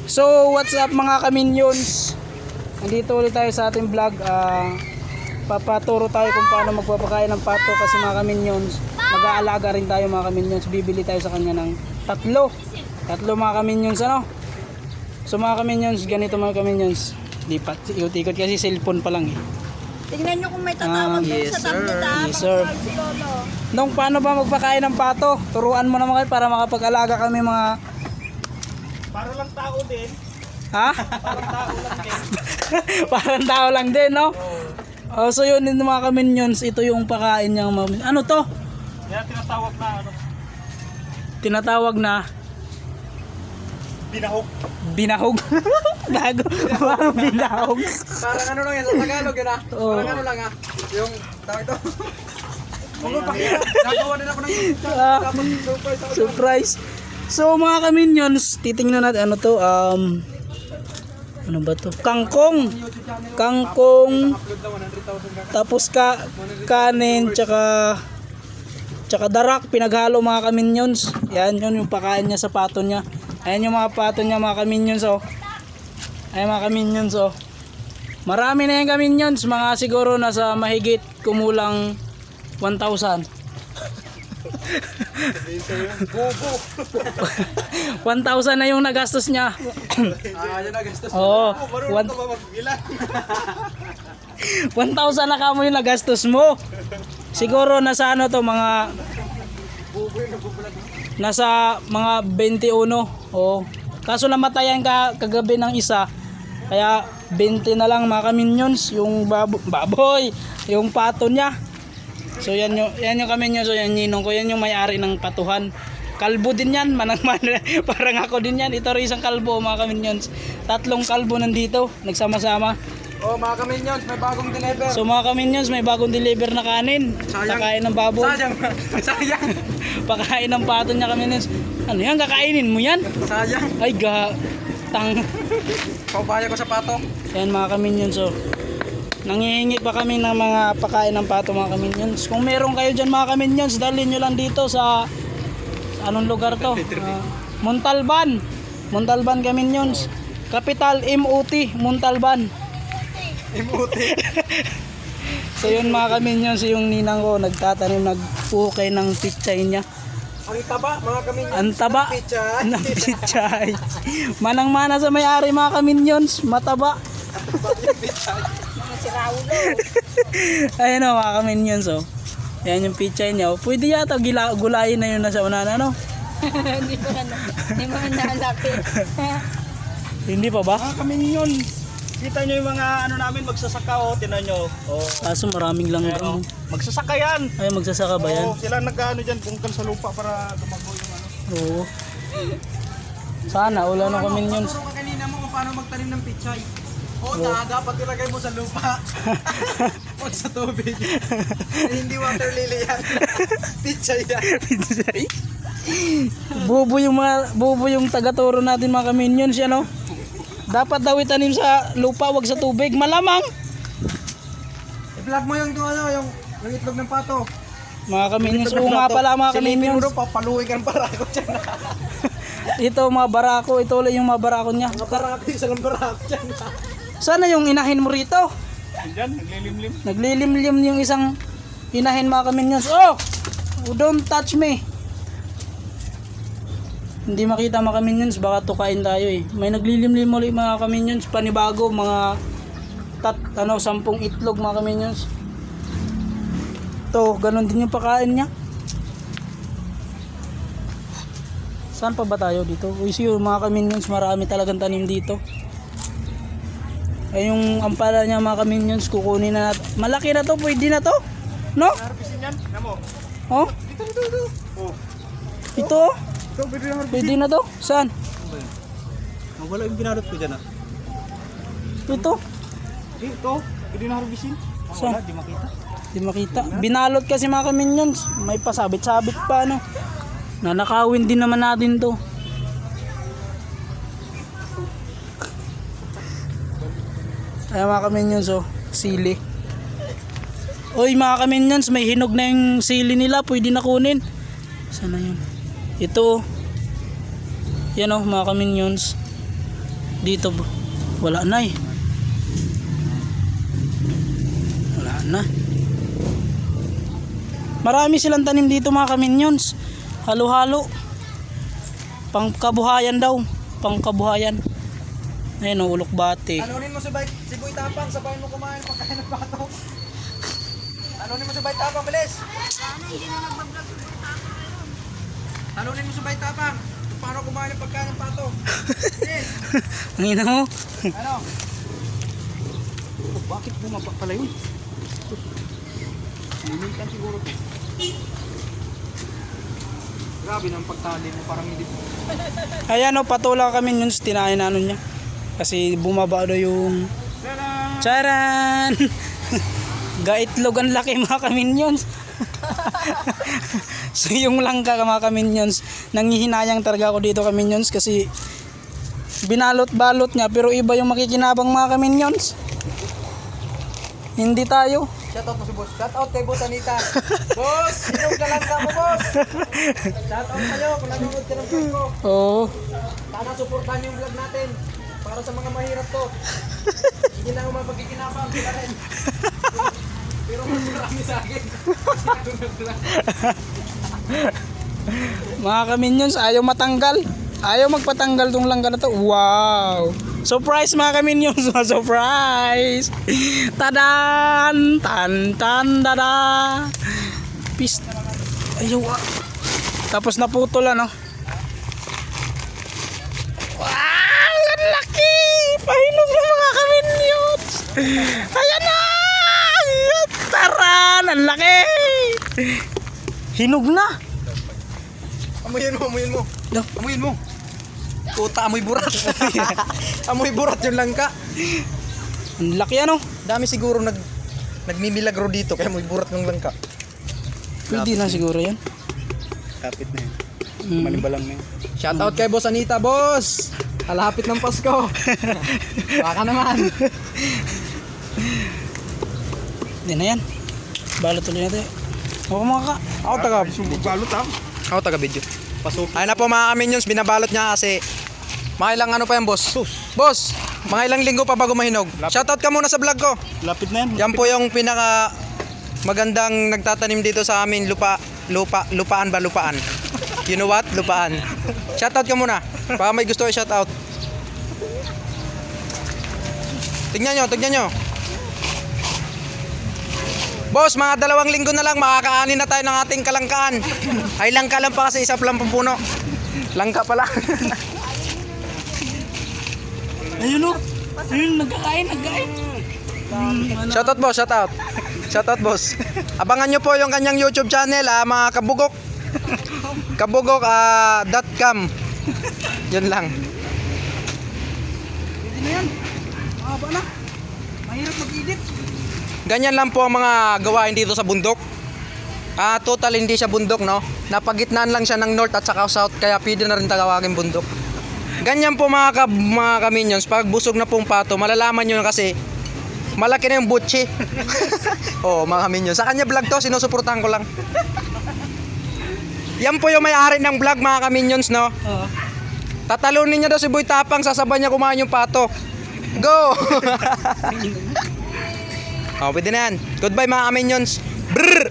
So what's up mga kaminions, nandito ulit tayo sa ating vlog. Papaturo tayo kung paano magpapakain ng pato kasi mga kaminions, mag-aalaga rin tayo mga kaminions. Bibili tayo sa kanya ng tatlo mga kaminions, ano. So mga kaminions, ganito mga kaminions, lipat, ikot-ikot kasi cellphone pa lang eh. Tingnan nyo kung may tatawag doon Yes, sa tablet. Yes, sir. Si Lolo. Nung paano ba magpakain ng pato? Turuan mo naman kayo para makapag-alaga kami mga... Para lang tao din. Ha? Parang tao lang din. Parang tao lang din, no? Oh, so yun din mga kaminions, ito yung pakain niya. Ano to? Kaya tinatawag na ano, Tinatawag na binahog. binahog. Bago, parang binahog. Parang ano lang yan sa Tagalog yun ah. Oo. Parang ano lang ah. Yung tawag ito. Kung pakita, nagawa din ako ng Ah, dapat surprise ako. surprise. So mga kaminions, titingnan natin ano to, ano ba to? Kangkong. Kangkong. Upload na 100,000 ka. Tapos kanin, tsaka darak, pinaghalo mga kaminions. Yan, yun yung pakain niya sa pato niya. Ayan yung mga pato niya mga kaminions, oh. Ayan mga kaminions, oh. Marami na yung kaminions, mga siguro nasa mahigit kumulang 1,000. Bobo. 1,000 na yung nagastos niya. Yan na gastos. Oo. Marunong ka ba magbilang? 1,000 na kamo yung nagastos mo. Siguro nasa ano to, mga nasa mga 21. Oh. Kaso namatayan kagabi ng isa. Kaya 20 na lang mga kaminions yung baboy, yung pato niya. So yan yung kaminions, so yan ninong ko, yan yung may-ari ng patuhan. Kalbo din yan, manang-mana. Parang ako din yan. Ito rin isang kalbo mga kaminions. 3 kalbo nandito, nagsama-sama. Oh mga kaminions, may bagong deliver. So mga kaminions, may bagong deliver na kanin. Sayang. Pakain ng baboy. Sayang. Sayang. Pakain ng pato niya kaminions. Ano yan, kakainin mo yan? Sayang. Ay tang. Paubaya ko sa pato. Yan mga kaminions, so nangihingi pa kami ng mga pakain ng pato mga kaminions. Kung meron kayo dyan mga kaminions, dalhin nyo lang dito sa anong lugar to? Montalban. Montalban kaminions. Capital MOT, Montalban. Imuti. So yun mga kaminions, yung ninang ko nagtatanim, nagpukay ng pichay niya. Ang taba mga kaminions. Ang taba Pichay. ng pichay. Manang-mana sa may-ari mga kaminions, mataba. Mga si Raulo. Ayun o mga kaminions, oh. Yan yung pichay niya. Pwede yata gulayin na yun na sa unahan, ano? Hindi mo na nalapit. Hindi pa ba? Mga kaminions, kita nyo yung mga ano namin, magsasaka oh, tinan nyo. Oh. Kaso maraming lang. Pero, magsasaka yan. Ay, magsasaka ba yan? Oh, sila nag-ano dyan, bungkal sa lupa para dumago yung ano. Oo. Sana, wala na kaminions. Turo ka kanina mo kung paano magtanim ng pichay. Oo, dapat ilagay mo sa lupa. Huwag sa tubig. Hindi water lily yan. Pichay yan. Bubo yung taga-turo natin mga kaminions, yan o. Dapat daw itanim sa lupa, wag sa tubig. Malamang. I-vlog mo yung ano, yung itlog ng pato. Mga kaminions, oo nga pala mga kaminions. Silipin mo papaluin ka ng barako dyan. Ito mga barako, ito ulit yung mga barako niya. Mga barako, isa lang barako dyan. Sana yung inahin mo rito. Dyan, naglilimlim. Naglilimlim yung isang inahin mga kaminions. Oh! Don't touch me. Hindi makita mga kaminions, baka tukain tayo eh. May naglilimlim ulit mga kaminions, panibago, mga 10 itlog mga kaminions. To, ganun din yung pakain niya. Saan pa ba tayo dito? Uy, siyo mga kaminions, marami talagang tanim dito. Ay yung ampala niya mga kaminions, kukunin na natin. Malaki na to, pwede na to? No? Harbisin yan, yan mo. Oh? Ito. Oh. Ito? Ito, pwede na harbisin. Pwede na to? Saan? Wala yung binarot ko dyan ah. Ito? Ito, pwede na harbisin. Saan? Wala, di makita. Di makita. Binalot kasi mga kaminions. May pasabit-sabit pa ano. Nanakawin din naman natin to. Ay mga kaminions, oh, sili. Oy mga kaminions, may hinog na yung sili nila, pwede na kunin. Sana yun? Ito, oh. Yan oh mga kaminions. Dito wala na eh. Wala na. Marami silang tanim dito mga kaminions. Halo-halo. Pangkabuhayan daw. Pangkabuhayan. Ayun o, ulok-bati. Talunin mo si Boy Tapang, sabayin mo kumain pagkain ng pato. Talunin mo si Boy Tapang, bilis! Talunin mo si Boy Tapang, kung paano kumain ng pagkain ng pato. Bilis! Ang ina mo. Ano? Oh, bakit bumaba pala yun? Limitan siguro to. Grabe ng pagtali mo, parang hindi mo. Ayan o, patula kami yun. Tinahin na ano niya. Kasi bumaba daw yung... Charan! Gaitlog ang laki mga kaminions. So yung langka mga kaminions, nanghihinayang talaga ako dito kaminions kasi binalot-balot niya pero iba yung makikinabang mga kaminions. Hindi tayo. Shoutout mo si Boss. Shoutout kay Boss Anita. Boss, sinong kalangka mo, Boss? Shoutout sa'yo kung nanonood ka ng vlog ko. Oo. Sana supportan yung vlog natin. Para sa mga mahirap to. Hindi lang ako mapagkikinabang, sila rin. Pero mas marami sa akin. Mga kaminions, ayaw matanggal. Ayaw magpatanggal tong langka na to. Wow! Surprise mga kaminions! Surprise! Tadan! Tan tan dada! Pist. Ayaw ah. Tapos naputol ano. Wow! Ang laki! Pahinog ng mga kaminions! Ayan na! Taran! Ang laki! Hinog na! Amuyin mo, amuyin mo. No. Amuyin mo. Puta, amoy burat. Amoy burat yung langka. Ang laki ano? Dami siguro nagmimilagro dito kaya amoy burat ng langka. Pwede na siguro yan. Kapit na yun. Mm. Malimbalang na yun. Shoutout kay Boss Anita, boss. Kalapit ng Pasko. Baka naman. Hindi na yan. Balot ulit natin. Ako mga ka. Ako taga Balot ah. Ako taga video. Pasok. Ayun na po mga kaminions, binabalot niya kasi mga ilang ano pa yan, boss? Boss, mga ilang linggo pa bago mahinog. Shoutout ka muna sa vlog ko. Lapit na yan. Yan po yung pinaka magandang nagtatanim dito sa amin lupaan. You know what? Lupaan. Shoutout ka muna. Baka may gusto kayo shoutout. Tignan nyo. Boss, mga 2 linggo na lang makakaanin na tayo ng ating kalangkaan. Ay langka lang pa kasi isa lang puno. Langka pala. Ayun o. Ayun, nagkakain. Shoutout boss, shoutout. Shoutout boss. Abangan nyo po yung kanyang YouTube channel, mga kabugok. Kabugok.com. Yun lang. Pwede na yan. Mahaba na. Mahirap mag-edit. Ganyan lang po ang mga gawain dito sa bundok. Total hindi siya bundok, no? Napagitnaan lang siya ng north at saka south, kaya pwede na rin tawagin bundok. Ganyan po mga kaminions, pag busog na pong pato, malalaman nyo na kasi malaki na yung butchi. Oh, mga kaminions. Sa kanya vlog to, sinusuportahan ko lang. Yan po yung may-ari ng vlog, mga kaminions, no? Oo. Tatalunin niya daw si Boy Tapang, sasabay niya kumain yung pato. Go! Oh, pwede na yan. Goodbye mga kaminions. Brrr!